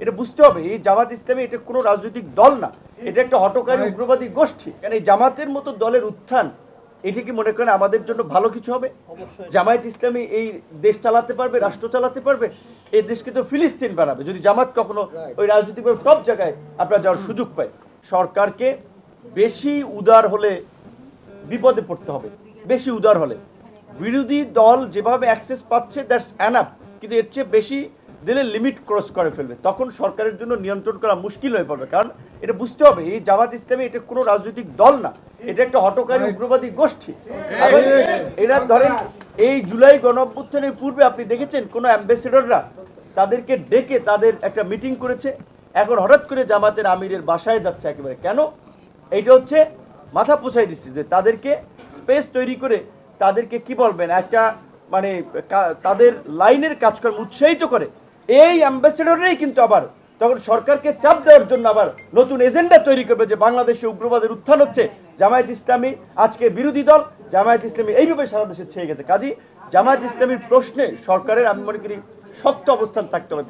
এটা বুঝতে হবে এই জামাত ইসলামী এটা কোনো রাজনৈতিক দল না, এটা একটা হটকারী উগ্রবাদী গোষ্ঠী। কারণ এই জামাতের মতো দলের উত্থান এটি কি মনে করেন আমাদের জন্য ভালো কিছু হবে? জামায়াত ইসলামী এই দেশ চালাতে পারবে, রাষ্ট্র চালাতে পারবে? এই দেশকে তো ফিলিস্তিন বানাবে যদি জামাত কখনো ওই রাজনৈতিকভাবে সব জায়গায় আপনার যাওয়ার সুযোগ পায়। সরকারকে বেশি উদার হলে বিপদে পড়তে হবে, বেশি উদার হলে। বিরোধী দল যেভাবে অ্যাক্সেস পাচ্ছে দ্যাটস অ্যানাফ, কিন্তু এর চেয়ে বেশি দিলে লিমিট ক্রস করে ফেলবে, তখন সরকারের জন্য নিয়ন্ত্রণ করা মুশকিল হয়ে পড়বে। কারণ এটা বুঝতে হবে এই জামাত ইসলামী এটা কোনো রাজনৈতিক দল না, এটা একটা হটকারী উগ্রবাদী গোষ্ঠী। আবার এরা ধরেন এই জুলাই গণঅভ্যুত্থানের পূর্বে আপনি দেখেছেন কোনো অ্যাম্বাসেডররা তাদেরকে ডেকে তাদের একটা মিটিং করেছে, এখন হঠাৎ করে জামাতের আমিরের বাসায় যাচ্ছে একেবারে কেন? এইটা হচ্ছে মাথা পোছাই দিচ্ছে যে তাদেরকে স্পেস তৈরি করে তাদেরকে কি বলবেন একটা মানে তাদের লাইনের কাজকর্ম উৎসাহিত করে এই অ্যাম্বাসেডররাই কিন্তু আবার তখন সরকারকে চাপ দেওয়ার জন্য আবার নতুন এজেন্ডা তৈরি করবে যে বাংলাদেশে উগ্রবাদের উত্থান হচ্ছে, জামায়াত ইসলামী আজকে বিরোধী দল, জামায়াত ইসলামী এইভাবে সারা দেশে ছেয়ে গেছে। কাজী জামায়াত ইসলামীর প্রশ্নে সরকারের আমি মনে করি শক্ত অবস্থান থাকতে হবে।